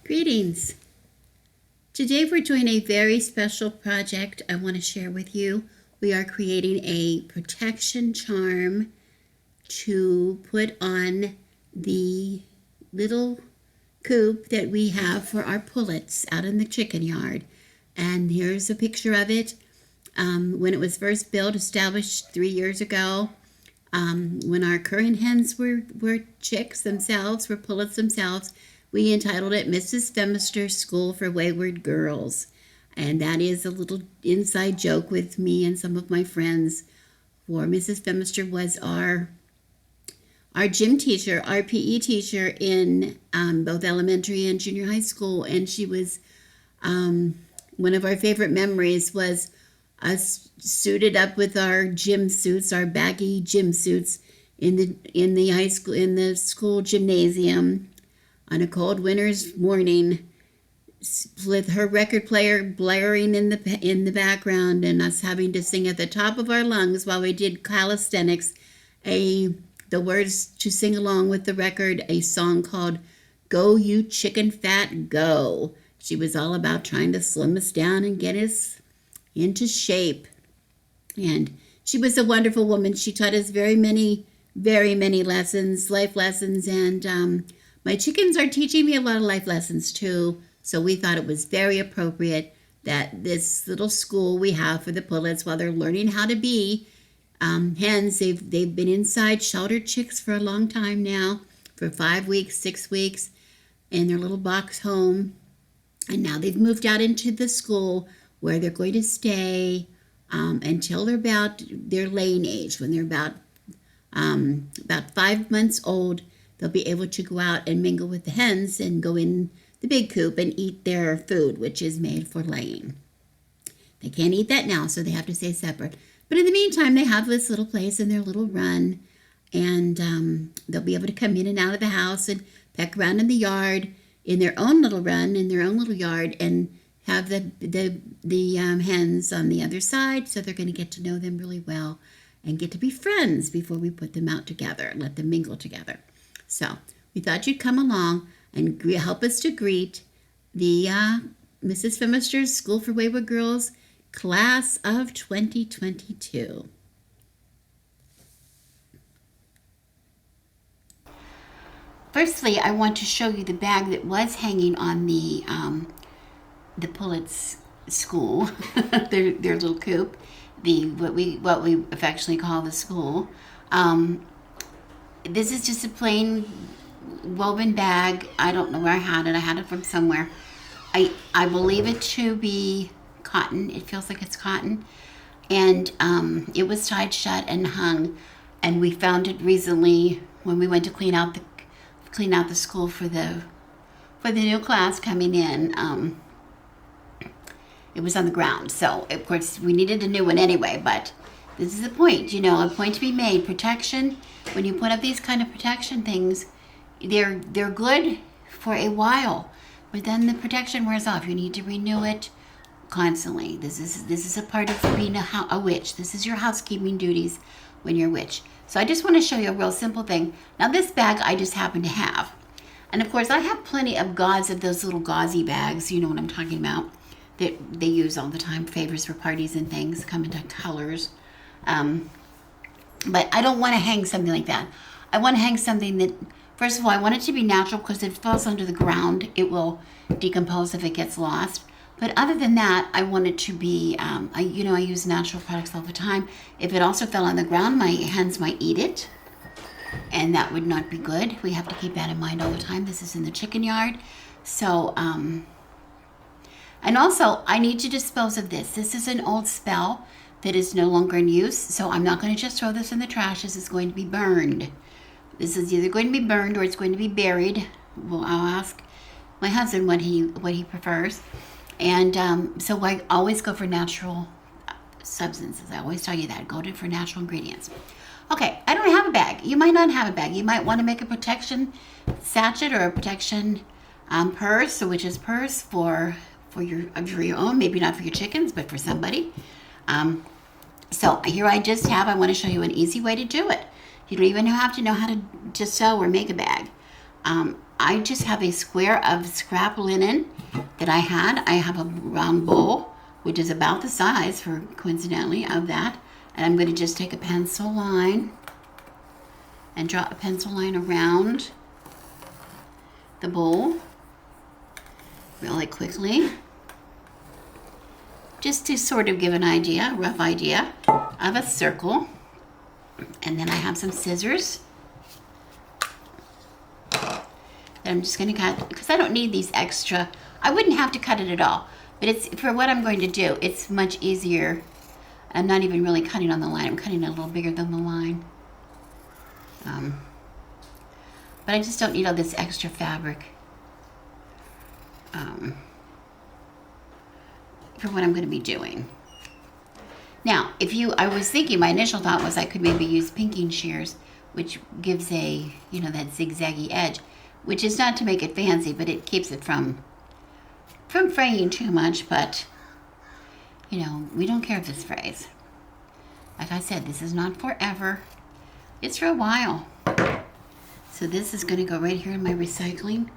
Greetings. Today we're doing a very special project I want to share with you. We are creating a protection charm to put on the little coop that we have for our pullets out in the chicken yard. And here's a picture of it when it was first built, established 3 years ago. When our current hens were chicks themselves, were pullets themselves, we entitled it Mrs. Femister's School for Wayward Girls. And that is a little inside joke with me and some of my friends. For Mrs. Femister was our gym teacher, our PE teacher in both elementary and junior high school. And she was, one of our favorite memories was us suited up with our gym suits, our baggy gym suits in the high school, in the school gymnasium on a cold winter's morning, with her record player blaring in the background and us having to sing at the top of our lungs while we did calisthenics, the words to sing along with the record, a song called "Go You Chicken Fat Go." She was all about trying to slim us down and get us into shape. And she was a wonderful woman. She taught us very many lessons, life lessons, and my chickens are teaching me a lot of life lessons too. So we thought it was very appropriate that this little school we have for the pullets, while they're learning how to be hens, they've been inside sheltered chicks for a long time now, for 5 weeks, 6 weeks, in their little box home. And now they've moved out into the school where they're going to stay until they're about their laying age. When they're about 5 months old, they'll be able to go out and mingle with the hens and go in the big coop and eat their food, which is made for laying. They can't eat that now, so they have to stay separate. But in the meantime, they have this little place in their little run, and they'll be able to come in and out of the house and peck around in the yard in their own little run, in their own little yard, and have the hens on the other side, so they're going to get to know them really well and get to be friends before we put them out together and let them mingle together. So we thought you'd come along and help us to greet the Mrs. Femister's School for Wayward Girls Class of 2022. Firstly, I want to show you the bag that was hanging on the pullets school, their little coop, what we affectionately call the school. This is just a plain woven bag. I don't know where I had it. I had it from somewhere. I believe it to be cotton. It feels like it's cotton, and it was tied shut and hung. And we found it recently when we went to clean out the school for the new class coming in. It was on the ground, so of course we needed a new one anyway, but this is a point, a point to be made. Protection, when you put up these kind of protection things, they're good for a while, but then the protection wears off. You need to renew it constantly. This is a part of being a witch. This is your housekeeping duties when you're a witch. So I just want to show you a real simple thing. Now this bag I just happen to have, and of course I have plenty of gauze of those little gauzy bags. You know what I'm talking about, that they use all the time, favors for parties and things, come into colors. But I don't want to hang something like that. I want to hang something that, first of all, I want it to be natural, because if it falls under the ground, it will decompose if it gets lost. But other than that, I want it to be, I use natural products all the time. If it also fell on the ground, my hens might eat it, and that would not be good. We have to keep that in mind all the time. This is in the chicken yard. So, and also, I need to dispose of this. This is an old spell that is no longer in use, so I'm not going to just throw this in the trash. This is going to be burned. This is either going to be burned or it's going to be buried. Well, I'll ask my husband what he prefers. And so I always go for natural substances. I always tell you that. Go for natural ingredients. Okay, I don't have a bag. You might not have a bag. You might want to make a protection sachet or a protection purse, which is purse for your own, maybe not for your chickens, but for somebody. So here I want to show you an easy way to do it. You don't even have to know how to sew or make a bag. I just have a square of scrap linen that I had. I have a round bowl, which is about the size, for coincidentally, of that. And I'm going to just take a pencil line and draw a pencil line around the bowl really quickly, just to sort of give an idea, a rough idea of a circle. And then I have some scissors that I'm just going to cut, because I don't need these extra. I wouldn't have to cut it at all, but it's for what I'm going to do. It's much easier. I'm not even really cutting on the line. I'm cutting it a little bigger than the line. But I just don't need all this extra fabric for what I'm going to be doing. Now, I was thinking, my initial thought was I could maybe use pinking shears, which gives that zigzaggy edge, which is not to make it fancy, but it keeps it from fraying too much. But, we don't care if this frays. Like I said, this is not forever. It's for a while. So this is going to go right here in my recycling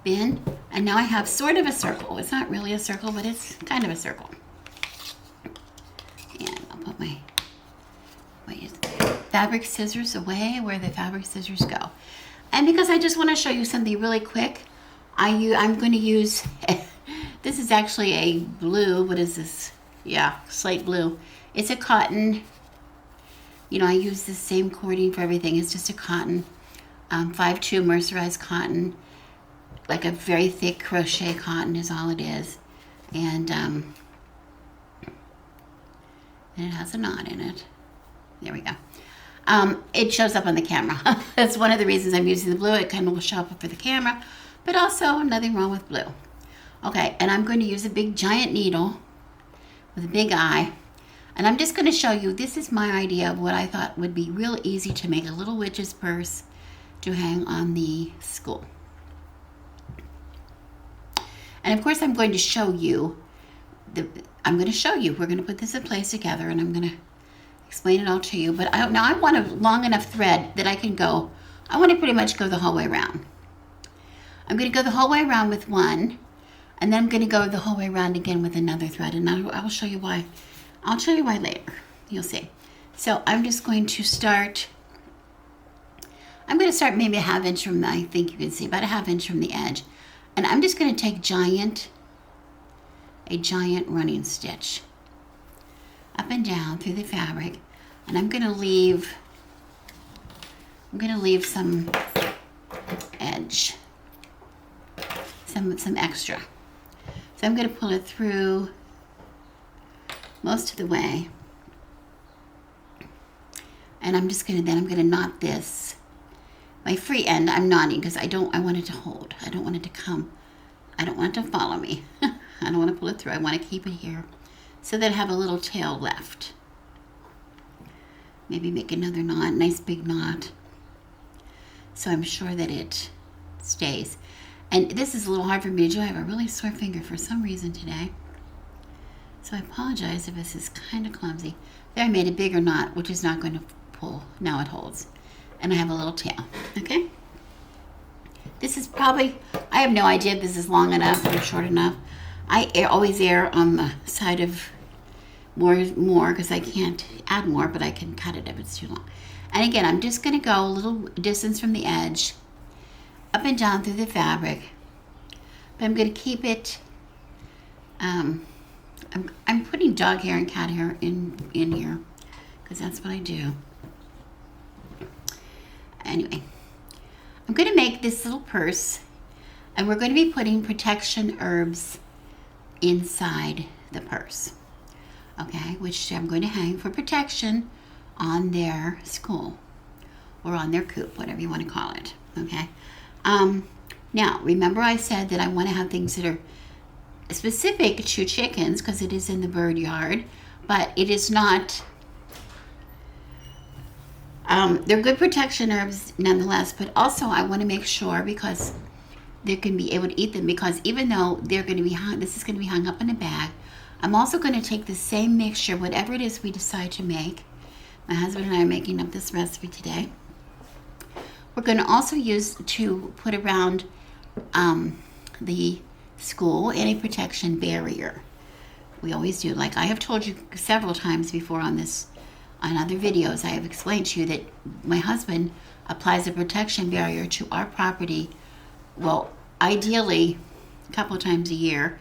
bin. And now I have sort of a circle. It's not really a circle, but it's kind of a circle. And I'll put my fabric scissors away where the fabric scissors go. And because I just want to show you something really quick, I'm going to use, this is actually a blue, what is this? Yeah, slate blue. It's a cotton, I use the same cording for everything. It's just a cotton, 5/2 mercerized cotton, like a very thick crochet cotton is all it is. And it has a knot in it. There we go. It shows up on the camera. That's one of the reasons I'm using the blue. It kind of will show up for the camera, but also nothing wrong with blue. Okay, and I'm going to use a big giant needle with a big eye. And I'm just going to show you, this is my idea of what I thought would be real easy to make a little witch's purse to hang on the school. And of course I'm going to show you, we're going to put this in place together, and I'm going to explain it all to you. But now I want a long enough thread that I want to pretty much go the whole way around. I'm going to go the whole way around with one, and then I'm going to go the whole way around again with another thread, and I will show you why. I'll show you why later. You'll see. So I'm just going to start. I'm going to start maybe a 1/2 inch from, I think you can see, about a 1/2 inch from the edge. And I'm just going to take a giant running stitch up and down through the fabric, and I'm going to leave some edge, some extra. So I'm going to pull it through most of the way, and I'm going to knot this. My free end, I'm knotting because I want it to hold. I don't want it to come. I don't want it to follow me. I don't want to pull it through. I want to keep it here so that I have a little tail left. Maybe make another knot, nice big knot, so I'm sure that it stays. And this is a little hard for me to do. I have a really sore finger for some reason today, so I apologize if this is kind of clumsy. There, I made a bigger knot, which is not going to pull. Now it holds. And I have a little tail, okay? This is probably, I have no idea if this is long enough or short enough. I always err on the side of more because I can't add more, but I can cut it if it's too long. And again, I'm just going to go a little distance from the edge, up and down through the fabric. But I'm going to keep it, I'm putting dog hair and cat hair in here because that's what I do. Anyway, I'm going to make this little purse, and we're going to be putting protection herbs inside the purse, okay, which I'm going to hang for protection on their school or on their coop, whatever you want to call it, okay? Now, remember I said that I want to have things that are specific to chickens because it is in the bird yard, but it is not. They're good protection herbs nonetheless, but also I want to make sure because they can be able to eat them, because even though they're going to be this is going to be hung up in a bag, I'm also going to take the same mixture, whatever it is we decide to make. My husband and I are making up this recipe today. we're going to also use to put around the school in a protection barrier. We always do. Like I have told you several times before on other videos, I have explained to you that my husband applies a protection barrier to our property. Well, ideally, a couple of times a year.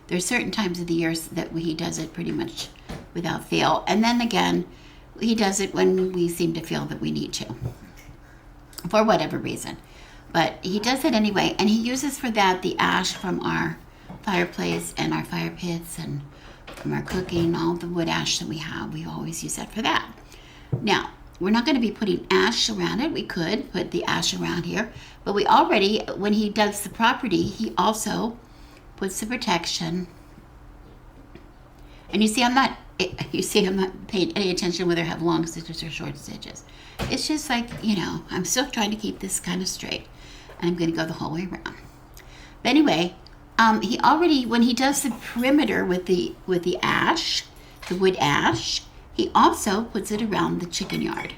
There's certain times of the year that he does it pretty much without fail. And then again, he does it when we seem to feel that we need to, for whatever reason. But he does it anyway, and he uses for that the ash from our fireplace and our fire pits and from our cooking, all the wood ash that we have. We always use that for that. Now, we're not going to be putting ash around it. We could put the ash around here, but we already, when he does the property, he also puts the protection. And you see I'm not paying any attention whether I have long stitches or short stitches. It's just like, I'm still trying to keep this kind of straight, and I'm going to go the whole way around. But anyway, he already, when he does the perimeter with the ash, the wood ash, he also puts it around the chicken yard.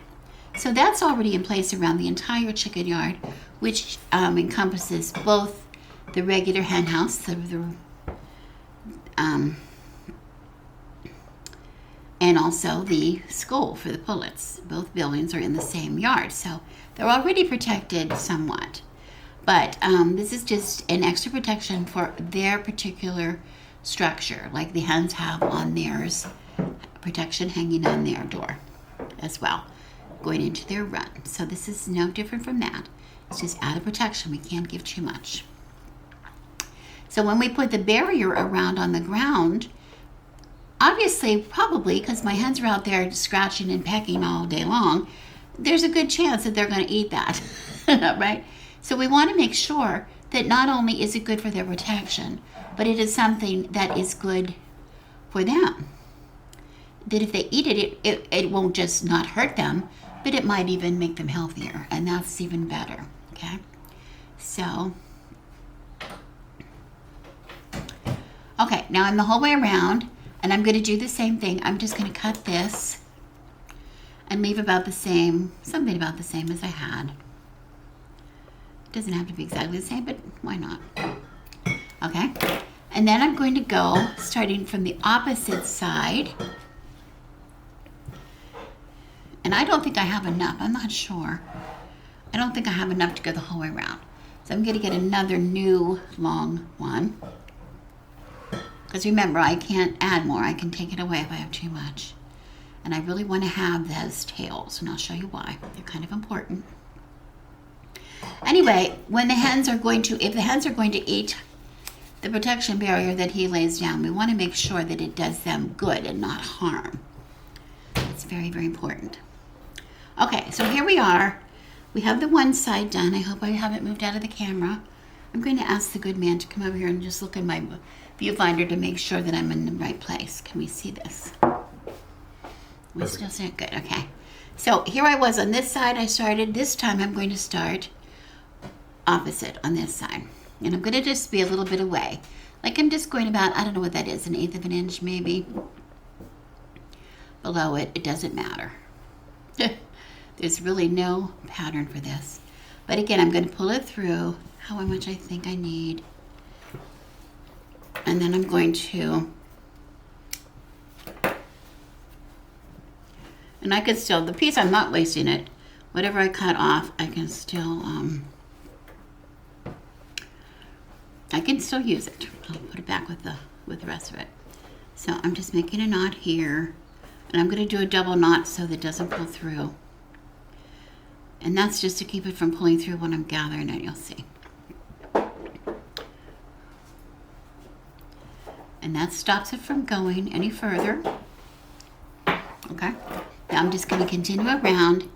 So that's already in place around the entire chicken yard, which encompasses both the regular hen house, and also the school for the pullets. Both buildings are in the same yard, so they're already protected somewhat. But this is just an extra protection for their particular structure, like the hens have on theirs, protection hanging on their door as well, going into their run. So this is no different from that. It's just added protection. We can't give too much. So when we put the barrier around on the ground, obviously, probably, because my hens are out there scratching and pecking all day long, there's a good chance that they're going to eat that, right? So we want to make sure that not only is it good for their protection, but it is something that is good for them. That if they eat it, it won't just not hurt them, but it might even make them healthier, and that's even better, okay? So, okay, now I'm the whole way around, and I'm going to do the same thing. I'm just going to cut this and leave about the same, something about the same as I had. It doesn't have to be exactly the same, but why not? Okay, and then I'm going to go starting from the opposite side. And I don't think I have enough. I'm not sure. I don't think I have enough to go the whole way around. So I'm going to get another new long one. Because remember, I can't add more. I can take it away if I have too much. And I really want to have those tails, and I'll show you why. They're kind of important. Anyway, when the hens are going to, if the hens are going to eat the protection barrier that he lays down, we want to make sure that it does them good and not harm. It's very, very important. Okay, so here we are. We have the one side done. I hope I haven't moved out of the camera. I'm going to ask the good man to come over here and just look in my viewfinder to make sure that I'm in the right place. Can we see this? We still see it? Good, okay. So here I was on this side. I started. This time I'm going to start opposite on this side. And I'm going to just be a little bit away. Like I'm just going about, I don't know what that is, 1/8 of an inch maybe. Below it, it doesn't matter. There's really no pattern for this. But again, I'm going to pull it through how much I think I need. And then I'm going to, and I could still, the piece, I'm not wasting it. Whatever I cut off, I can still use it. I'll put it back with the rest of it. So I'm just making a knot here, and I'm going to do a double knot so that it doesn't pull through. And that's just to keep it from pulling through when I'm gathering it, you'll see. And that stops it from going any further. Okay. Now I'm just going to continue around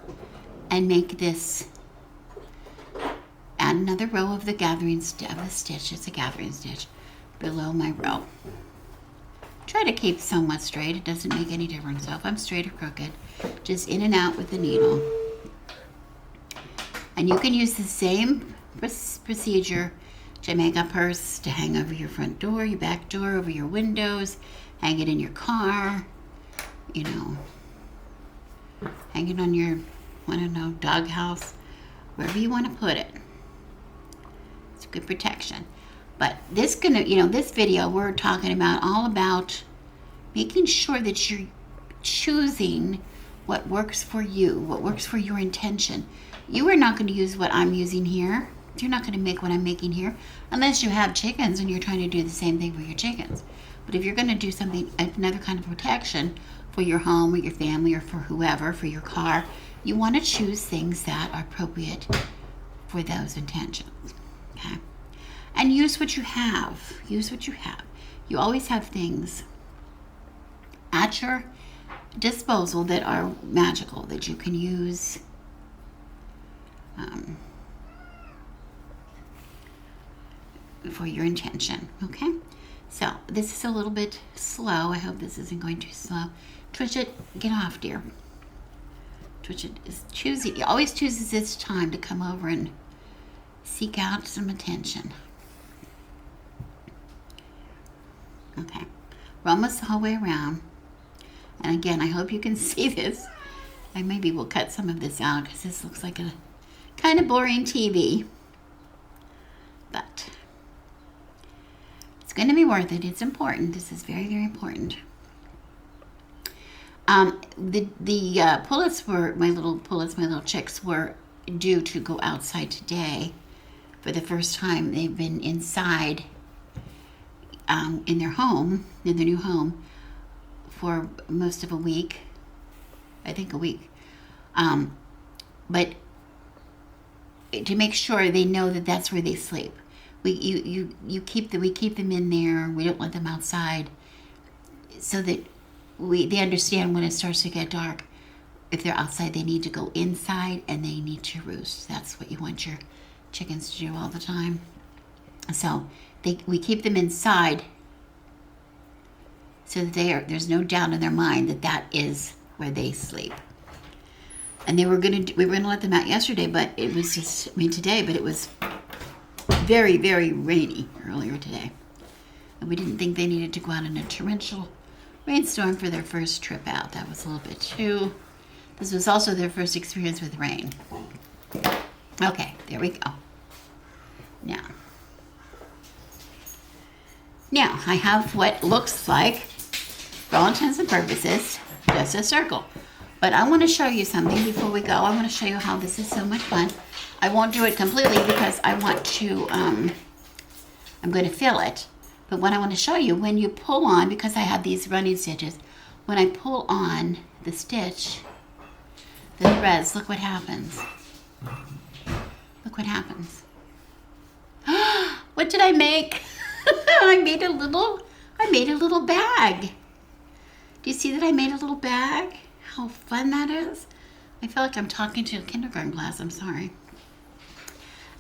and make this, add another row of the gathering stitch. It's a gathering stitch below my row. Try to keep somewhat straight. It doesn't make any difference. So if I'm straight or crooked, just in and out with the needle. And you can use the same procedure to make a purse to hang over your front door, your back door, over your windows, hang it in your car, you know, hang it on your I don't know, doghouse, wherever you want to put it. It's good protection. But this this video, we're talking about all about making sure that you're choosing what works for you, what works for your intention. You are not going to use what I'm using here. You're not going to make what I'm making here unless you have chickens and you're trying to do the same thing for your chickens. But if you're going to do something, another kind of protection for your home or your family or for whoever, for your car, you want to choose things that are appropriate for those intentions. Okay? And use what you have. Use what you have. You always have things at your disposal that are magical, that you can use for your intention. Okay? So this is a little bit slow. I hope this isn't going too slow. Twitch it. Get off, dear. Twitch it is choosing. It always chooses its time to come over and seek out some attention. Okay. We're almost the whole way around. And again, I hope you can see this. I maybe will cut some of this out because this looks like a kind of boring TV. But it's going to be worth it. It's important. This is very, very important. The pullets were, my little chicks were due to go outside today for the first time. They've been inside in their home, in their new home, for most of a week. I think a week. But to make sure they know that that's where they sleep. We keep them in there. We don't let them outside, so that they understand when it starts to get dark. If they're outside, they need to go inside and they need to roost. That's what you want your chickens to do all the time. So we keep them inside, so that there's no doubt in their mind that that is where they sleep. And we were gonna let them out yesterday, but it was today, but it was very, very rainy earlier today. And we didn't think they needed to go out in a torrential rainstorm for their first trip out. That was a little bit too. This was also their first experience with rain. Okay, there we go. Now I have what looks like, for all intents and purposes, just a circle. But I want to show you something before we go. I want to show you how this is so much fun. I won't do it completely because I want to, I'm going to fill it. But what I want to show you, when you pull on, because I have these running stitches, when I pull on the stitch, the threads, look what happens. Look what happens. What did I make? I made a little bag. Do you see that I made a little bag? How fun that is. I feel like I'm talking to a kindergarten class. I'm sorry.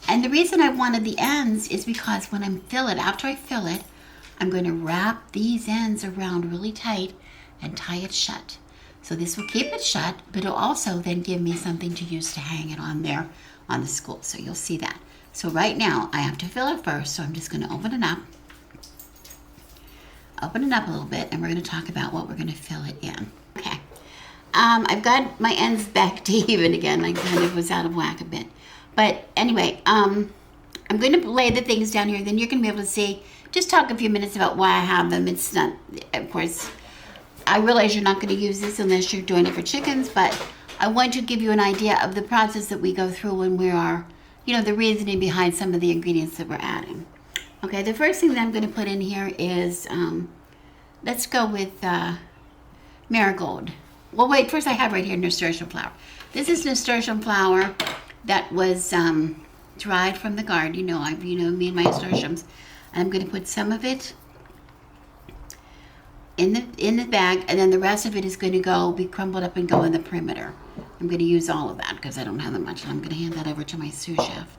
And the reason I wanted the ends is because when after I fill it, I'm going to wrap these ends around really tight and tie it shut. So this will keep it shut, but it'll also then give me something to use to hang it on there on the school. So you'll see that. So right now I have to fill it first. So I'm just going to open it up. Open it up a little bit, and we're going to talk about what we're going to fill it in. Okay. I've got my ends back to even again. I kind of was out of whack a bit. But anyway, I'm going to lay the things down here. Then you're going to be able to see, just talk a few minutes about why I have them. It's not, of course, I realize you're not going to use this unless you're doing it for chickens, but I want to give you an idea of the process that we go through when we are, the reasoning behind some of the ingredients that we're adding. Okay, the first thing that I'm going to put in here is, let's go with marigold. Well, wait, first I have right here nasturtium flower. This is nasturtium flower that was dried from the garden. Me and my nasturtiums. And I'm going to put some of it in the bag, and then the rest of it is going to be crumbled up and go in the perimeter. I'm going to use all of that because I don't have that much. And I'm going to hand that over to my sous chef.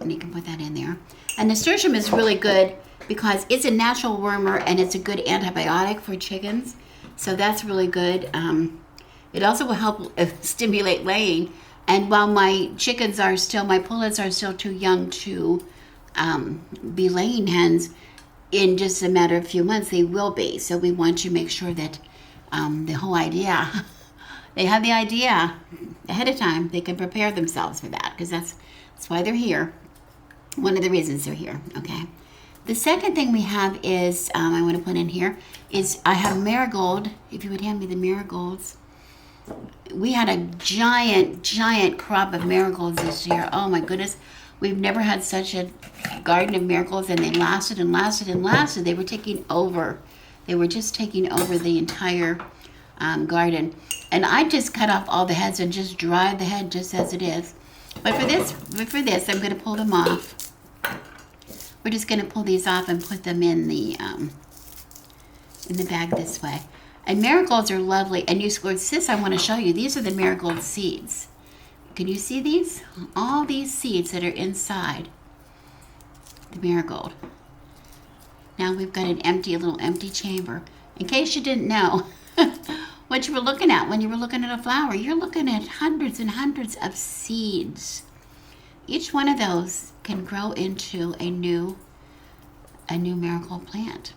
And you can put that in there. And nasturtium is really good because it's a natural wormer and it's a good antibiotic for chickens. So that's really good. It also will help stimulate laying. And while my pullets are still too young to be laying hens, in just a matter of a few months, they will be. So we want to make sure that the whole idea they have the idea ahead of time. They can prepare themselves for that because that's why they're here. One of the reasons they're here, okay? The second thing we have is, I want to put in here, is I have marigold. If you would hand me the marigolds. We had a giant crop of marigolds this year. Oh my goodness. We've never had such a garden of marigolds, and they lasted and lasted and lasted. They were taking over. They were just taking over the entire garden. And I just cut off all the heads and just dried the head just as it is. But for this, I'm going to pull them off. We're just going to pull these off and put them in the bag this way. And marigolds are lovely. And you scored, sis, I want to show you. These are the marigold seeds. Can you see these? All these seeds that are inside the marigold. Now we've got a little empty chamber. In case you didn't know what you were looking at when you were looking at a flower, you're looking at hundreds and hundreds of seeds. Each one of those can grow into a new marigold plant.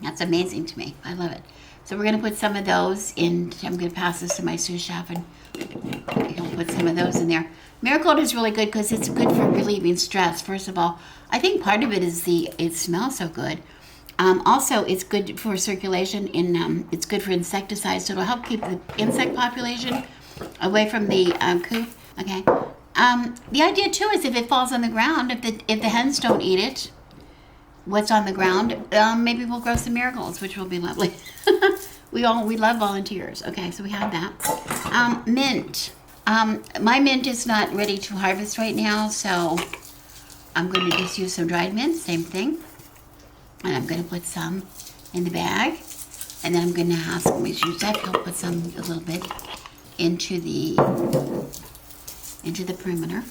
That's amazing to me. I love it. So we're going to put some of those in. I'm going to pass this to my sous chef and he'll put some of those in there. Marigold is really good because it's good for relieving stress. First of all, I think part of it is it smells so good. Also, it's good for circulation. It's good for insecticides, so it'll help keep the insect population away from the coop. Okay. The idea too is if it falls on the ground, if the hens don't eat it, what's on the ground, maybe we'll grow some marigolds, which will be lovely. We love volunteers. Okay, so we have that. Mint. My mint is not ready to harvest right now, so I'm going to just use some dried mint, same thing. And I'm going to put some in the bag. And then I'm going to ask my sous chef, he'll put a little bit into the perimeter.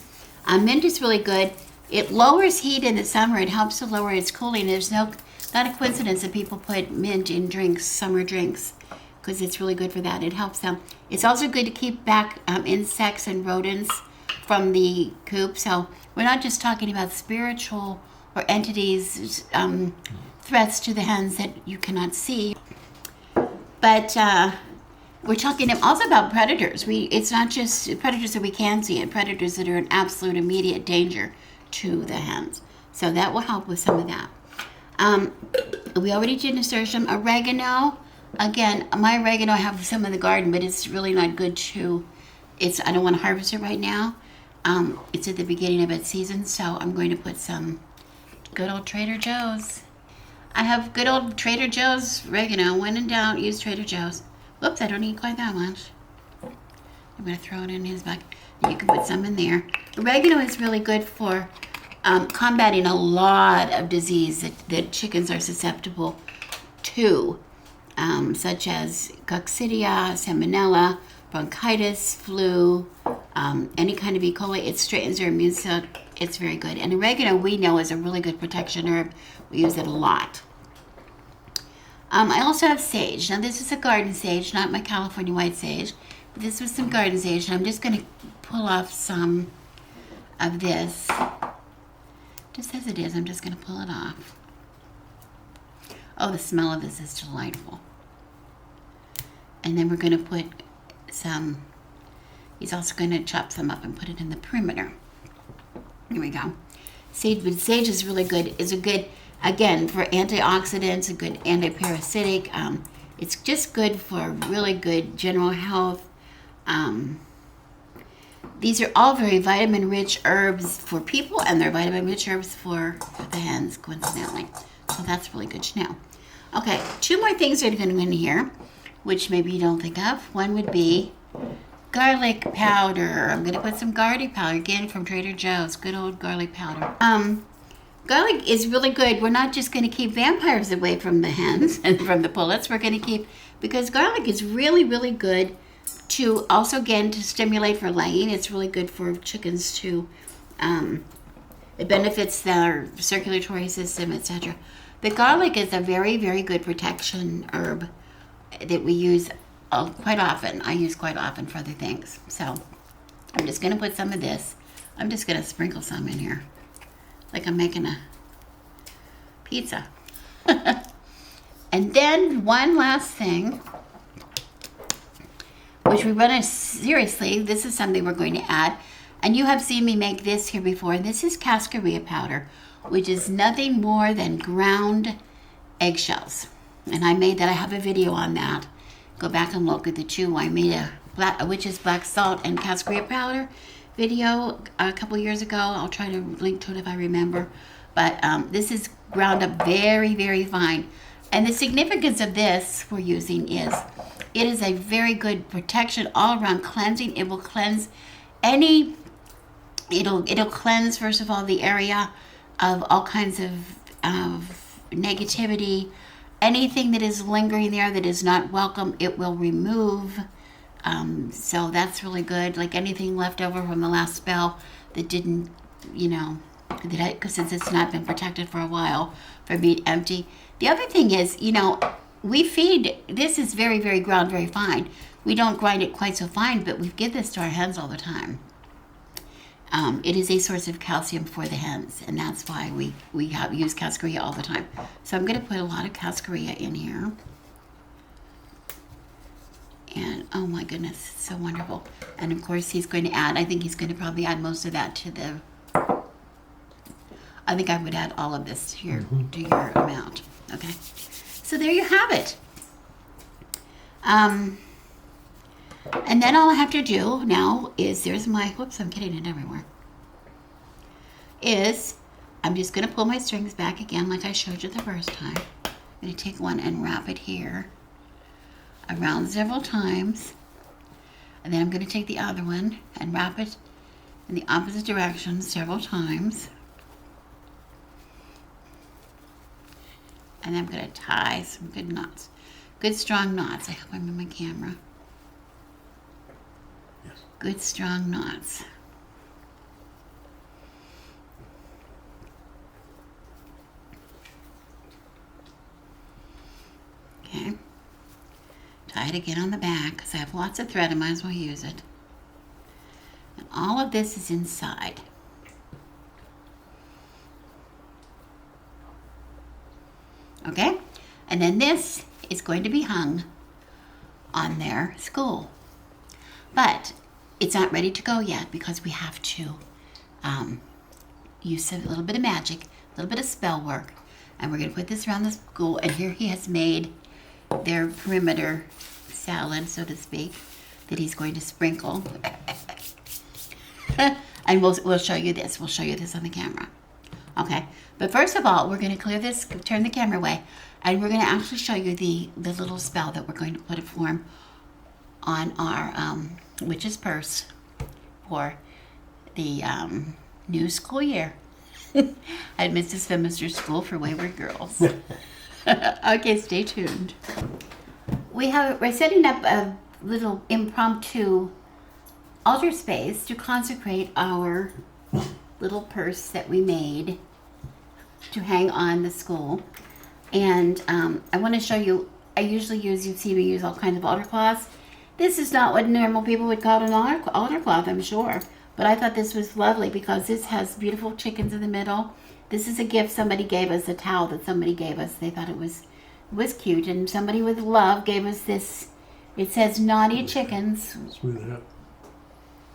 Mint is really good. It lowers heat in the summer. It helps to lower its cooling. There's not a coincidence that people put mint in drinks, summer drinks, because it's really good for that. It helps them. It's also good to keep back insects and rodents from the coop. So we're not just talking about spiritual or entities, threats to the hens that you cannot see, but we're talking also about predators. It's not just predators that we can see, and predators that are an absolute immediate danger to the hens. So that will help with some of that. We already did nasturtium. Oregano. Again, my oregano I have some in the garden, but it's really not good I don't want to harvest it right now. It's at the beginning of its season, so I'm going to put some good old Trader Joe's. I have good old Trader Joe's oregano. When in doubt, use Trader Joe's. Whoops, I don't need quite that much. I'm going to throw it in his bag. You can put some in there. Oregano is really good for combating a lot of disease that chickens are susceptible to, such as coccidia, salmonella, bronchitis, flu, any kind of E. coli. It straightens their immune system. It's very good. And oregano, we know, is a really good protection herb. We use it a lot. I also have sage. Now, this is a garden sage, not my California white sage. This was some garden sage, and I'm just going to pull off some of this. Just as it is, I'm just going to pull it off. Oh, the smell of this is delightful. And then we're going to put some, he's also going to chop some up and put it in the perimeter. Here we go. Sage, but sage is really good. It's a good, again, for antioxidants, a good anti-parasitic. It's just good for really good general health. These are all very vitamin-rich herbs for people, and they're vitamin-rich herbs for the hens, coincidentally. So that's really good to know. Okay, two more things that are going to go in here, which maybe you don't think of. One would be garlic powder. I'm going to put some garlic powder, again, from Trader Joe's. Good old garlic powder. Garlic is really good. We're not just going to keep vampires away from the hens and from the pullets. We're going to keep, because garlic is really, really good to also, again, to stimulate for laying. It's really good for chickens to, it benefits their circulatory system, etc. The garlic is a very, very good protection herb that we use quite often. I use quite often for other things. So I'm just going to put some of this. I'm just going to sprinkle some in here, like I'm making a pizza. And then one last thing. which we run seriously. This is something we're going to add. And you have seen me make this here before. This is Cascarilla powder, which is nothing more than ground eggshells. And I made that. I have a video on that. Go back and look at the two. I made a witch's black salt and Cascarilla powder video a couple years ago. I'll try to link to it if I remember. But this is ground up very, very fine. And the significance of this we're using is it is a very good protection all around cleansing. It will cleanse it'll cleanse, first of all, the area of all kinds of negativity. Anything that is lingering there that is not welcome, it will remove. So that's really good. Like anything left over from the last spell that didn't, because since it's not been protected for a while, for being empty. The other thing is, we feed, this is very, very ground, very fine. We don't grind it quite so fine, but we give this to our hens all the time. It is a source of calcium for the hens, and that's why we use Cascarilla all the time. So I'm going to put a lot of Cascarilla in here. And oh my goodness, it's so wonderful. And of course he's going to add, I think he's going to probably add most of that to the, I think I would add all of this to your amount. Okay, so there you have it. And then all I have to do now is, there's my, whoops, I'm getting it everywhere, is I'm just going to pull my strings back again like I showed you the first time. I'm going to take one and wrap it here around several times. And then I'm going to take the other one and wrap it in the opposite direction several times. And then I'm going to tie some good knots. Good strong knots. I hope I'm in my camera. Yes. Good strong knots. Okay. Tie it again on the back because I have lots of thread. I might as well use it. And all of this is inside. Okay? And then this is going to be hung on their school. But it's not ready to go yet because we have to use a little bit of magic, a little bit of spell work. And we're going to put this around the school. And here he has made their perimeter salad, so to speak, that he's going to sprinkle. And we'll show you this. We'll show you this on the camera. Okay, but first of all, we're going to clear this, turn the camera away, and we're going to actually show you the little spell that we're going to put a form on our witch's purse for the new school year at Mrs. Femister's School for Wayward Girls. Okay, stay tuned. We're setting up a little impromptu altar space to consecrate our little purse that we made to hang on the school. And I want to show you, you've seen me use all kinds of altar cloths. This is not what normal people would call an altar cloth, I'm sure. But I thought this was lovely because this has beautiful chickens in the middle. This is a gift somebody gave us, a towel that somebody gave us. They thought it was cute. And somebody with love gave us this. It says naughty chickens. Smooth it up.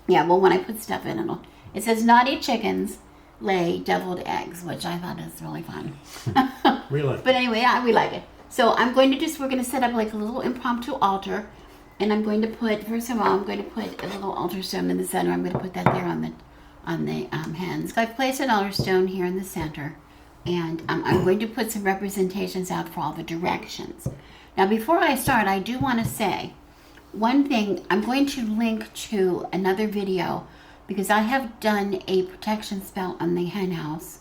Yeah, well, when I put stuff in, it says naughty chickens lay deviled eggs, which I thought is really fun. We like it. But anyway, we like it. So we're going to set up like a little impromptu altar. And I'm going to put, first of all, I'm going to put a little altar stone in the center. I'm going to put that there on the hens. So I've placed an altar stone here in the center. And I'm going to put some representations out for all the directions. Now, before I start, I do want to say one thing. I'm going to link to another video because I have done a protection spell on the hen house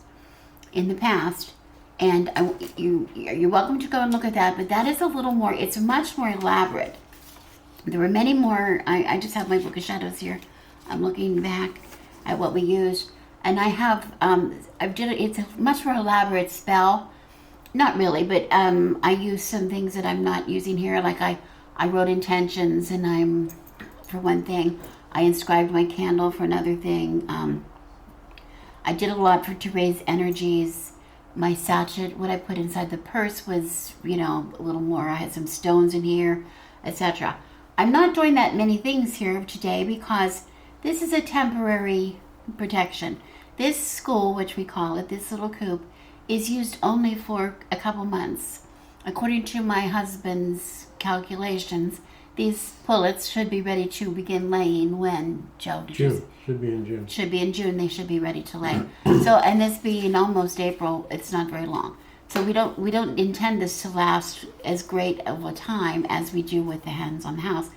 in the past. And you're welcome to go and look at that. But that is a little more, it's much more elaborate. There were many more. I just have my book of shadows here. I'm looking back at what we used. And I have, it's a much more elaborate spell. Not really, but I use some things that I'm not using here. Like I wrote intentions, and for one thing, I inscribed my candle for another thing. I did a lot to raise energies. My sachet, what I put inside the purse was, a little more. I had some stones in here, etc. I'm not doing that many things here today because this is a temporary protection. This school, which we call it, this little coop, is used only for a couple months. According to my husband's calculations, these pullets should be ready to begin laying when, Joe? June. Should be in June. Should be in June. They should be ready to lay. So, and this being almost April, it's not very long. So we don't intend this to last as great of a time as we do with the hens on the house.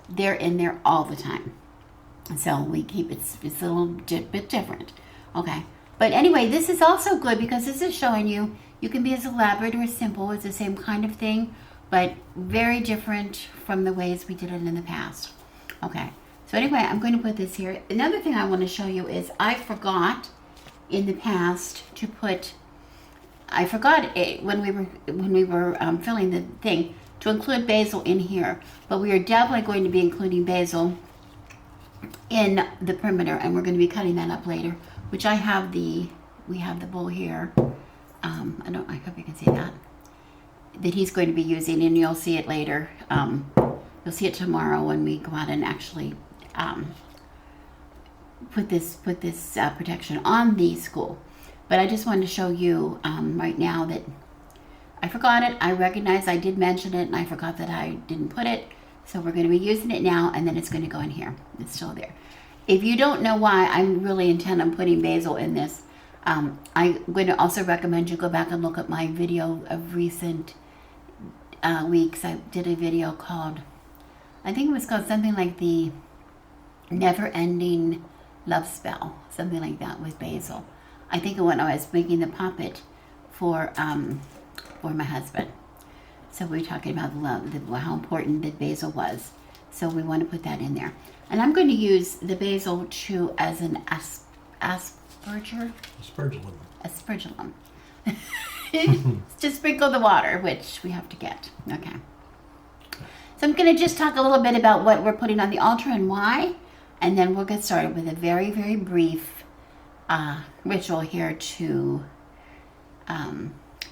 They're in there all the time. So we keep it's a little bit different. Okay. But anyway, this is also good because this is showing you can be as elaborate or as simple. It's the same kind of thing, but very different from the ways we did it in the past. Okay. So anyway, I'm going to put this here. Another thing I want to show you is I forgot in the past to put. I forgot it when we were filling the thing to include basil in here, but we are definitely going to be including basil in the perimeter, and we're going to be cutting that up later. Which we have the bowl here. I hope you can see that he's going to be using, and you'll see it later. You'll see it tomorrow when we go out and actually put this protection on the school. But I just wanted to show you right now that I forgot it. I recognize I did mention it, and I forgot that I didn't put it. So we're going to be using it now, and then it's going to go in here. It's still there. If you don't know why I'm really intent on putting basil in this, I'm going to also recommend you go back and look at my video of recent weeks. I did a video called, I think it was called something like the Never-Ending Love Spell, something like that with basil. I think when I was making the puppet for my husband. So we were talking about how important the basil was. So we want to put that in there. And I'm going to use the basil as an aspergillum. To sprinkle the water, which we have to get. Okay. So I'm going to just talk a little bit about what we're putting on the altar and why. And then we'll get started with a very, very brief ritual here to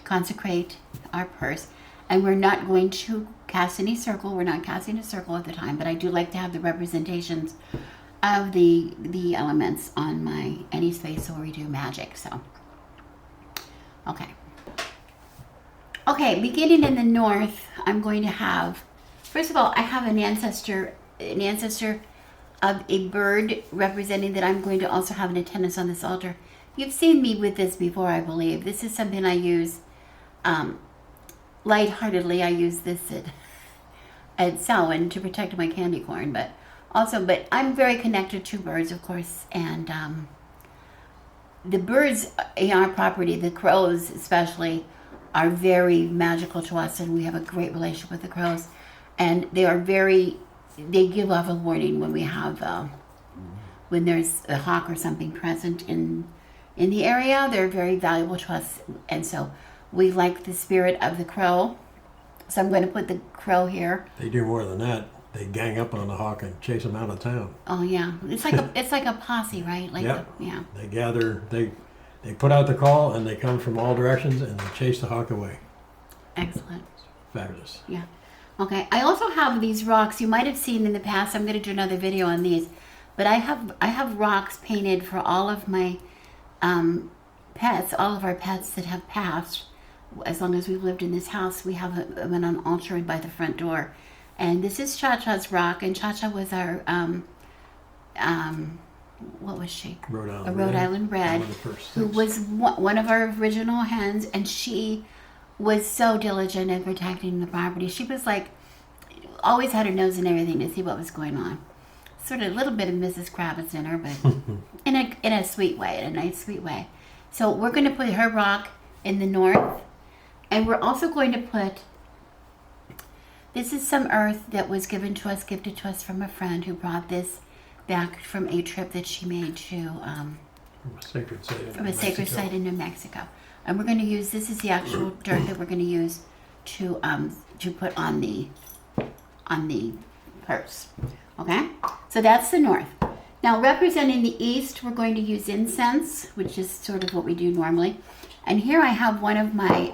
consecrate our purse. And we're not going to cast any circle. We're not casting a circle at the time, but I do like to have the representations of the elements on any space where we do magic. So, okay, beginning in the north, I'm going to have, first of all, I have an ancestor of a bird representing that I'm going to also have in attendance on this altar. You've seen me with this before, I believe. This is something I use lightheartedly. I use this at Samhain to protect my candy corn, but I'm very connected to birds, of course, and the birds in our property, the crows especially, are very magical to us, and we have a great relationship with the crows, and they give off a warning when we have when there's a hawk or something present in the area. They're very valuable to us, and so we like the spirit of the crow. So I'm going to put the crow here. They do more than that. They gang up on the hawk and chase them out of town. Oh yeah, it's like a posse, right? Yep. They gather. They put out the call and they come from all directions and they chase the hawk away. Excellent. Fabulous. Yeah. Okay. I also have these rocks. You might have seen in the past. I'm going to do another video on these, but I have rocks painted for all of my pets, all of our pets that have passed. As long as we've lived in this house, we have them on an altar by the front door. And this is Cha-Cha's rock, and Cha-Cha was our, what was she? Rhode Island a Rhode Island Red, who was one of our original hens, and she was so diligent in protecting the property. She was like, always had her nose in everything to see what was going on. Sort of a little bit of Mrs. Kravitz in her, but in a sweet way, in a nice, sweet way. So we're going to put her rock in the north. And we're also going to put, this is some earth that was gifted to us from a friend who brought this back from a trip that she made to from a sacred site in New Mexico. And we're going to use, this is the actual dirt that we're going to use to put on the purse. Okay, so that's the north. Now representing the east, we're going to use incense, which is sort of what we do normally. And here I have one of my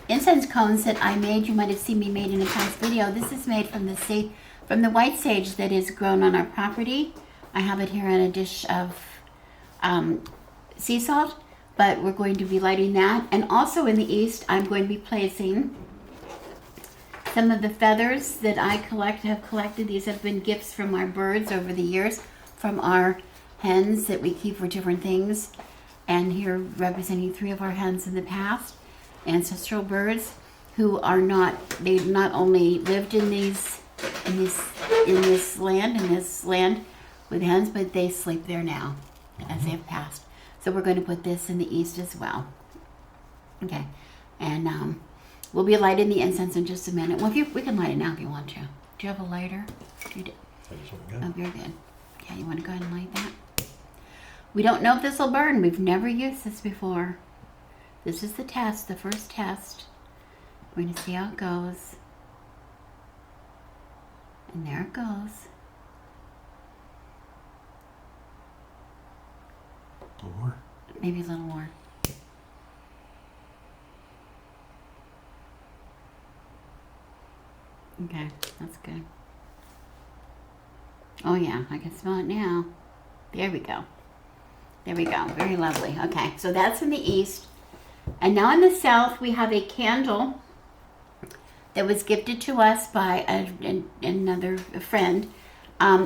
incense cones that I made. You might have seen me made in a past video. This is made from the white sage that is grown on our property. I have it here in a dish of sea salt, but we're going to be lighting that. And also in the east, I'm going to be placing some of the feathers that I have collected. These have been gifts from our birds over the years, from our hens that we keep for different things. And here representing 3 of our hens in the past, ancestral birds who are they not only lived in this land with hens, but they sleep there now as they have passed. So we're going to put this in the east as well. Okay, and we'll be lighting the incense in just a minute. Well, we can light it now if you want to. Do you have a lighter? You do. Oh, you're good. Okay, you want to go ahead and light that? We don't know if this will burn. We've never used this before. This is the test, the first test. We're going to see how it goes. And there it goes. A little more? Maybe a little more. Okay, that's good. Oh yeah, I can smell it now. There we go. There we go. Very lovely. Okay, so that's in the east. And now in the south, we have a candle that was gifted to us by another friend.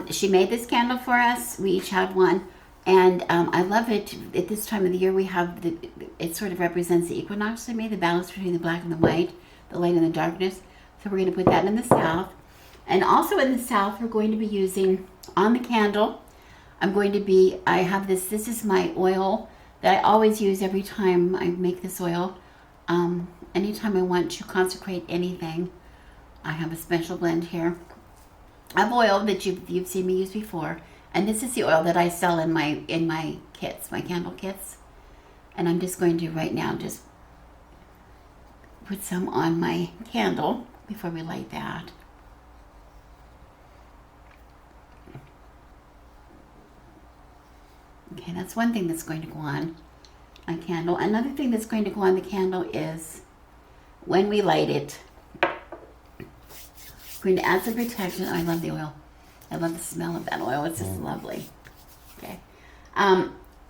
She made this candle for us. We each have one. And I love it. At this time of the year, we have it sort of represents the equinox to me, the balance between the black and the white, the light and the darkness. So we're going to put that in the south. And also in the south, we're going to be using, on the candle, I have this is my oil that I always use every time I make this oil. Anytime I want to consecrate anything, I have a special blend here of oil that you've seen me use before. And this is the oil that I sell in my kits, my candle kits. And I'm just going to right now just put some on my candle before we light that. Okay, that's one thing that's going to go on my candle. Another thing that's going to go on the candle is when we light it, we're going to add some protection. Oh, I love the oil. I love the smell of that oil. It's just lovely. Okay. I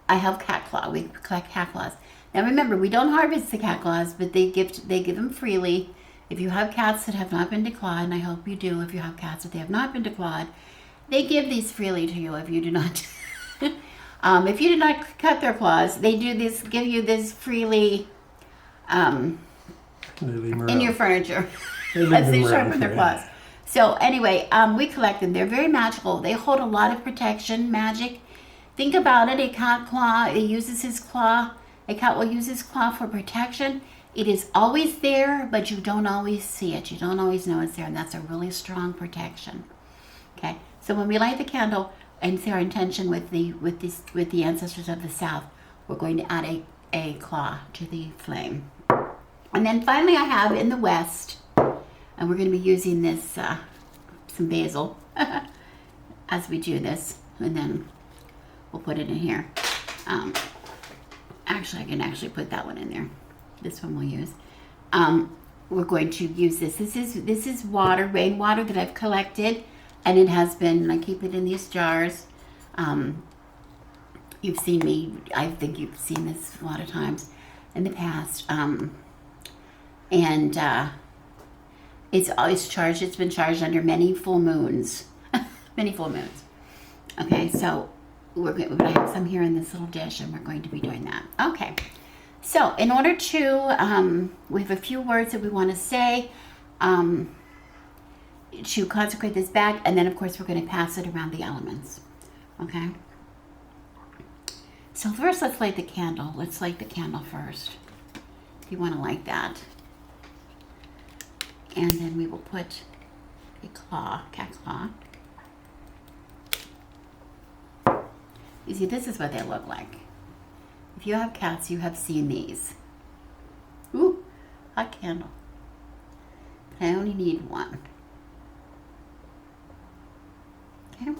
have cat claw. We collect cat claws. Now remember, we don't harvest the cat claws, but they give them freely. If you have cats that have not been declawed, and I hope you do, if you have cats that they have not been declawed, they give these freely to you if you do not. If you did not cut their claws, they do this, give you this freely in your furniture as they sharpen their claws. So anyway, we collect them. They're very magical. They hold a lot of protection, magic. Think about it. A cat claw, it uses his claw. A cat will use his claw for protection. It is always there, but you don't always see it. You don't always know it's there, and that's a really strong protection. Okay, so when we light the candle, and it's our intention with the ancestors of the South, we're going to add a claw to the flame. And then finally I have in the West, and we're going to be using this, some basil, as we do this, and then we'll put it in here. Actually, I can actually put that one in there. This one we'll use. We're going to use this. This is water, rainwater that I've collected. And it has been, I keep it in these jars. You've seen me, I think you've seen this a lot of times in the past. It's always charged, it's been charged under many full moons. Many full moons. Okay, so we're going to have some here in this little dish, and we're going to be doing that. Okay, so in order to, we have a few words that we want to say. To consecrate this bag, and then of course we're going to pass it around the elements. Okay, so first let's light the candle. Let's light the candle first, if you want to light that, and then we will put a claw, cat claw. You see, this is what they look like. If you have cats, you have seen these. Ooh, hot candle. But I only need one. Okay.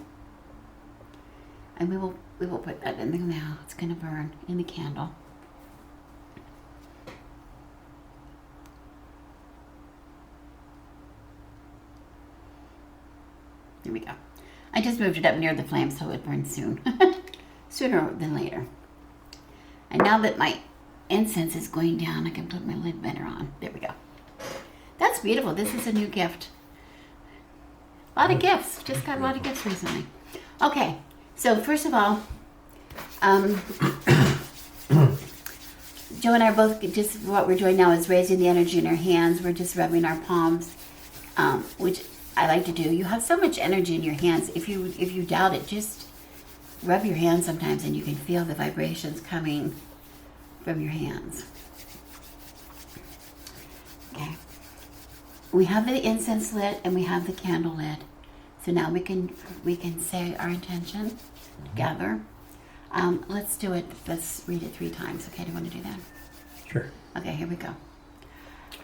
And we will put that in there now. It's going to burn in the candle. There we go. I just moved it up near the flame so it would burn soon. Sooner than later. And now that my incense is going down, I can put my lid better on. There we go. That's beautiful. This is a new gift. A lot of gifts. Just got a lot of gifts recently. Okay, so first of all, Joe and I are both just, what we're doing now is raising the energy in our hands. We're just rubbing our palms, which I like to do. You have so much energy in your hands. If you doubt it, just rub your hands sometimes and you can feel the vibrations coming from your hands. Okay. We have the incense lit and we have the candle lit. So now we can say our intention together. Let's do it. Let's read it 3 times. Okay, do you want to do that? Sure. Okay, here we go.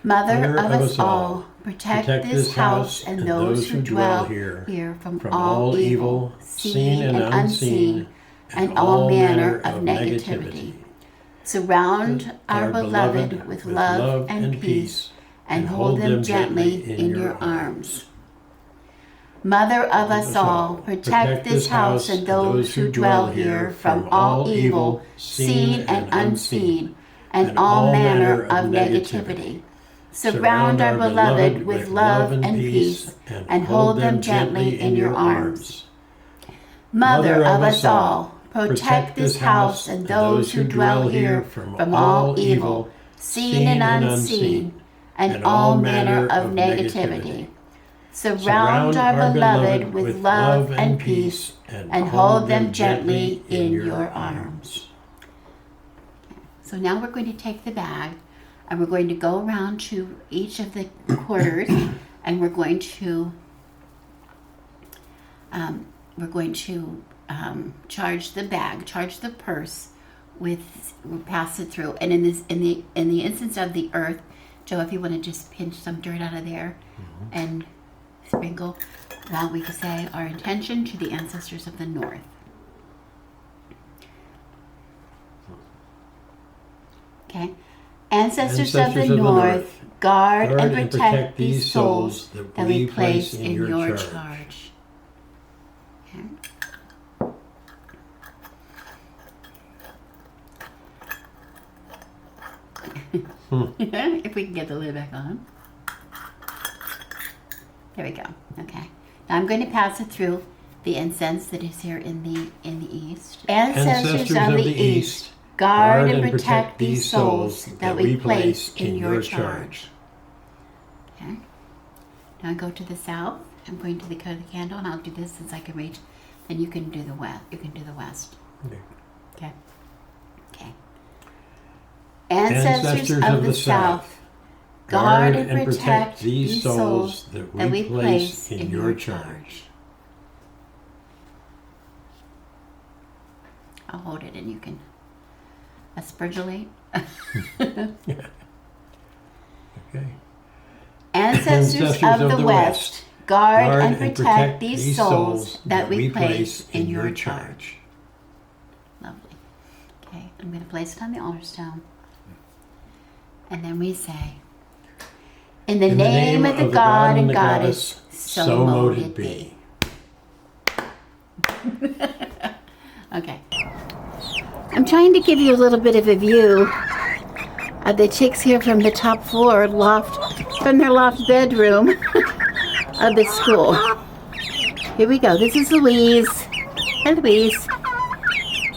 Mother of us all, protect this house and those who dwell here from all evil, seen and unseen, and all manner of negativity. Surround our beloved with love and peace, and hold them gently in your arms. Mother of us all, protect this house and those who dwell here from all evil, seen and unseen, and all manner of negativity. Surround our beloved with love and peace, and hold them gently in your arms. Mother of us all, protect this house and those who dwell here from all evil, seen and unseen, and all manner of negativity. Surround our beloved with love and peace, and hold them gently in your arms. So now we're going to take the bag, and we're going to go around to each of the quarters, and we're going to charge the bag, charge the purse with, we'll pass it through. And in the instance of the earth, Joe, if you want to just pinch some dirt out of there and sprinkle, now we can say our intention to the ancestors of the north. Okay. Ancestors of the north, guard and protect these souls that we place in your charge. Okay. If we can get the lid back on. There we go. Okay. Now I'm going to pass it through the incense that is here in the east. Ancestors of the east, guard and protect these souls that we place in your charge. Okay. Now I go to the south. I'm going to the candle, and I'll do this since I can reach. Then you can do the west. You can do the west. Okay. Okay. Ancestors of the south, guard and protect these souls that we place in your charge. I'll hold it and you can aspergillate. Okay. Ancestors of the west, guard and protect these souls that we place in your charge. Lovely. Okay, I'm going to place it on the altar stone. And then we say, in the name of the God and Goddess, so mote it be. Okay. I'm trying to give you a little bit of a view of the chicks here from the top floor loft, from their loft bedroom of the school. Here we go. This is Louise. Hi, Louise.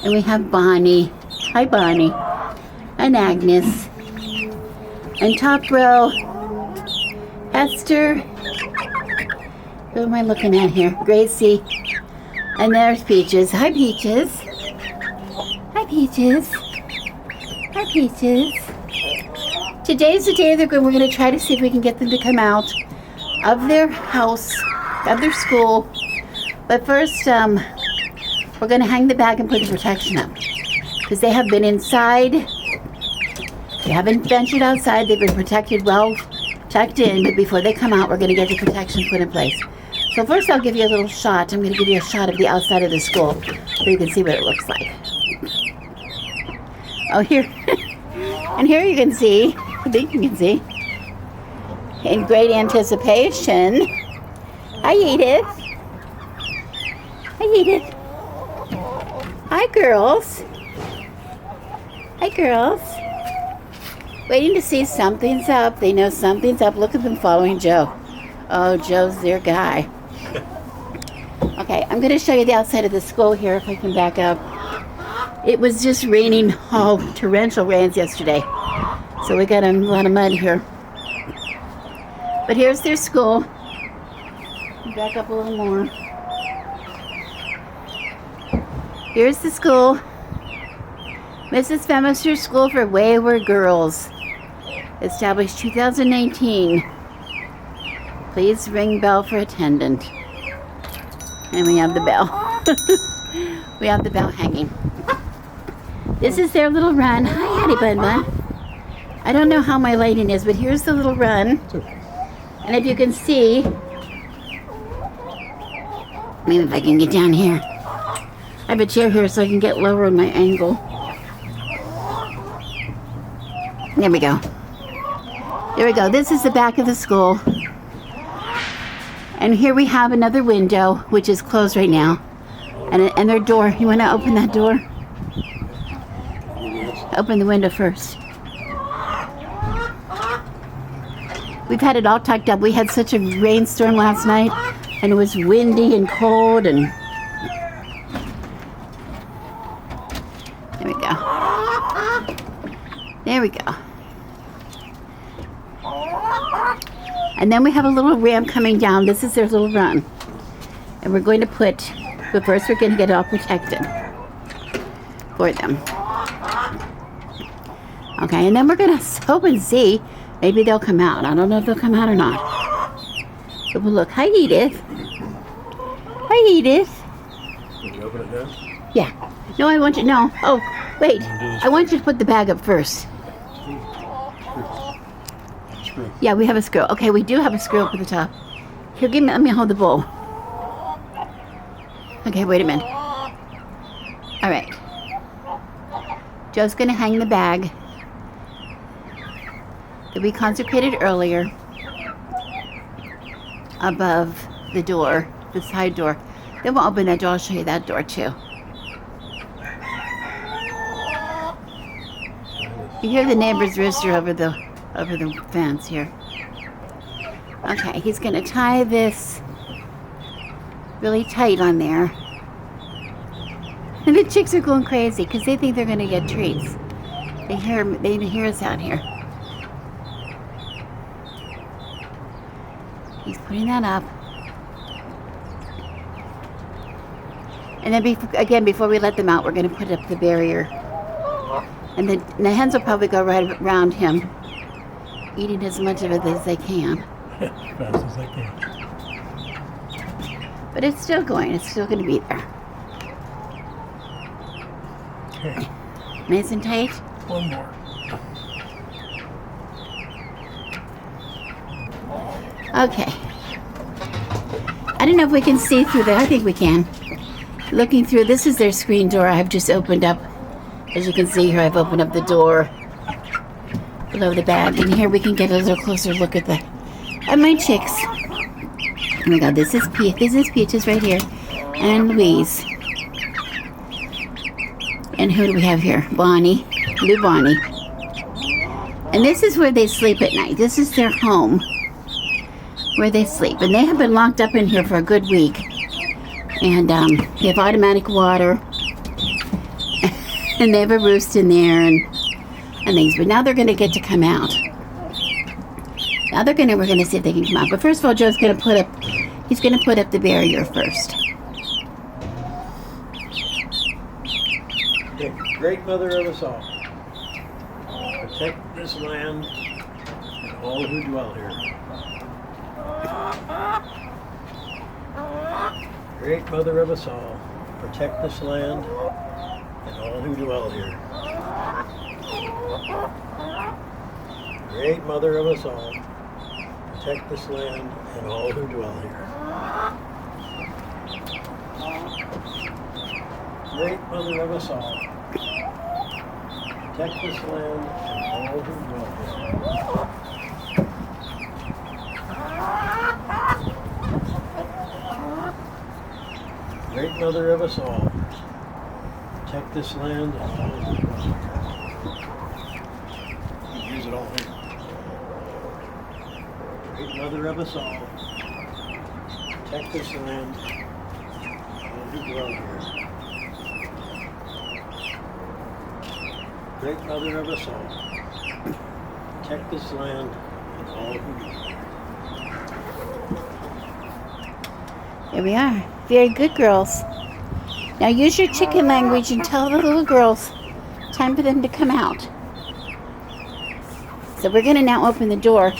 And we have Bonnie. Hi, Bonnie. And Agnes. And top row, Esther. Who am I looking at here? Gracie. And there's Peaches. Hi, Peaches. Hi, Peaches. Hi, Peaches. Today's the day we're going to try to see if we can get them to come out of their house, of their school. But first, we're going to hang the bag and put the protection up. Because they have been inside. They haven't ventured outside. They've been protected, well tucked in. But before they come out, we're going to get the protection put in place. So first I'll give you a little shot. I'm going to give you a shot of the outside of the school so you can see what it looks like. Oh, here. And here you can see, I think you can see, in great anticipation. Hi, Edith. Hi, Edith. Hi, girls. Hi, girls. Waiting to see something's up. They know something's up. Look at them following Joe. Oh, Joe's their guy. Okay, I'm going to show you the outside of the school here if I can back up. It was just raining, torrential rains yesterday. So we got a lot of mud here. But here's their school. Back up a little more. Here's the school. Mrs. Femister School for Wayward Girls. Established 2019. Please ring bell for attendant. And we have the bell. We have the bell hanging. This is their little run. Hi, Hattie Bun Bun. I don't know how my lighting is, but here's the little run. And if you can see, maybe if I can get down here. I have a chair here so I can get lower in my angle. There we go. There we go. This is the back of the school. And here we have another window, which is closed right now. And their door. You want to open that door? Open the window first. We've had it all tucked up. We had such a rainstorm last night, and it was windy and cold, and there we go. There we go. And then we have a little ramp coming down. This is their little run. And we're going to but first we're going to get it all protected for them. Okay, and then we're going to hope and see. Maybe they'll come out. I don't know if they'll come out or not. But we'll look. Hi, Edith. Hi, Edith. Can you open it now? Yeah. No, I want you. No. Oh, wait. I want you to put the bag up first. Screw. Yeah, we have a screw. Okay, we do have a screw up at the top. Here, let me hold the bowl. Okay, wait a minute. All right. Joe's going to hang the bag that we consecrated earlier above the door, the side door. Then we'll open that door. I'll show you that door too. You hear the neighbor's rooster over the fence here. Okay, he's gonna tie this really tight on there. And the chicks are going crazy because they think they're gonna get treats. They hear us out here. He's putting that up. And then before we let them out, we're gonna put up the barrier. And the hens will probably go right around him, eating as much of it as they can. As fast as I can. But it's still going. It's still going to be there. Okay. Nice and tight. One more. Okay. I don't know if we can see through there. I think we can. Looking through, this is their screen door I've just opened up. As you can see here, I've opened up the door below the bag. And here we can get a little closer look at my chicks. Oh my God, this is Peaches right here. And Louise. And who do we have here? Bonnie. Blue Bonnie. And this is where they sleep at night. This is their home where they sleep. And they have been locked up in here for a good week. And they have automatic water. And they have a roost in there and things. But now they're going to get to come out. Now we're going to see if they can come out. But first of all, Joe's going to put up the barrier first. Okay. Great Mother of us all, protect this land and all who dwell here. Great Mother of us all, protect this land and all who dwell here. Great Mother of us all, protect this land and all who dwell here. Great Mother of us all, protect this land and all who dwell here. Great Mother of us all, protect this land and all of it. You use it all here. Great Mother of us all, protect this land and all who dwell here. Great Mother of us all, protect this land and all who dwell here. Here we are. Very good, girls. Now use your chicken language and tell the little girls time for them to come out. So we're going to now open the door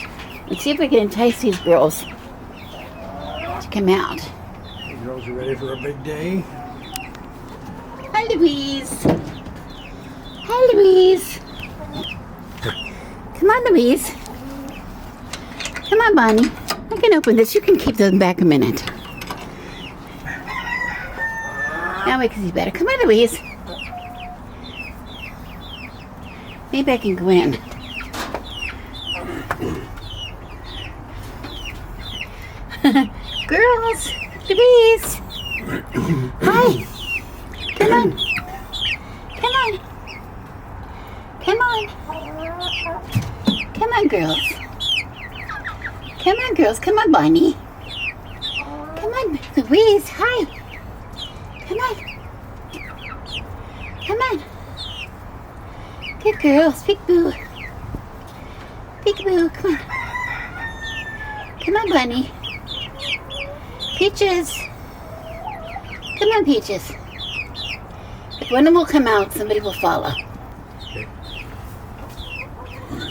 and see if we can entice these girls to come out. The girls are ready for a big day. Hi, Louise. Hi, Louise. Come on, Louise. Come on, Bonnie. I can open this. You can keep them back a minute. Now we can see better. Come on, Louise. Maybe I can go in. Girls, Louise. Hi. Come on. Come on. Come on. Come on, girls. Come on, girls. Come on, Bonnie. Come on, Louise. Hi. Come on. Come on. Good girls. Peek-boo. Peek-boo. Come on. Come on, Bunny. Peaches. Come on, Peaches. If one of them will come out, somebody will follow. Okay.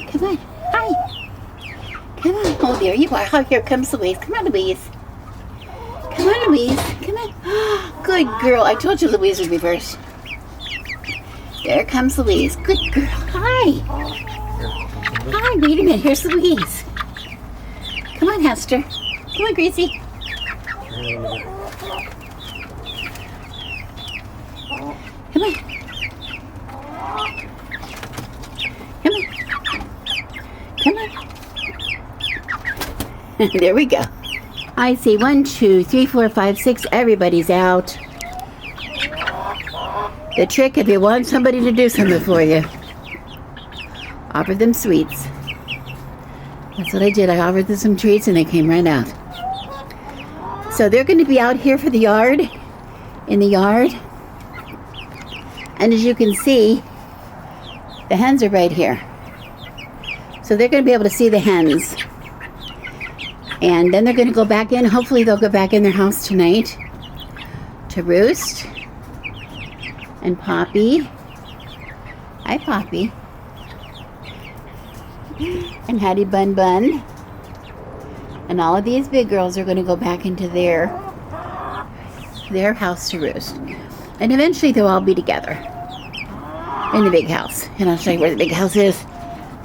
Come on. Hi. Come on. Oh, there you are. Oh, here comes Louise. Come on, Louise. Come on, Louise. Come on. Good girl. I told you Louise would be first. There comes Louise. Good girl. Hi. Hi. Wait a minute. Here's Louise. Come on, Hester. Come on, Gracie. Come on. Come on. Come on. There we go. I see 1, 2, 3, 4, 5, 6. Everybody's out. The trick, if you want somebody to do something for you, offer them sweets. That's what I did. I offered them some treats and they came right out. So they're going to be out here for the yard, in the yard. And as you can see, the hens are right here. So they're going to be able to see the hens. And then they're going to go back in. Hopefully they'll go back in their house tonight to roost. And Poppy. Hi, Poppy. And Hattie Bun Bun. And all of these big girls are going to go back into their house to roost. And eventually they'll all be together in the big house. And I'll show you where the big house is.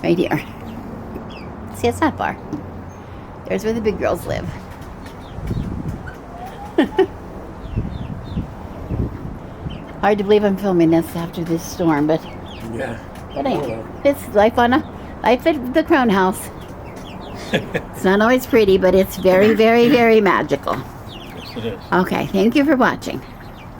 Right here. See, it's not far. There's where the big girls live. Hard to believe I'm filming this after this storm, but Yeah. it's life at the Crone house. It's not always pretty, but it's very, very, very magical. Yes, it is. Okay, thank you for watching.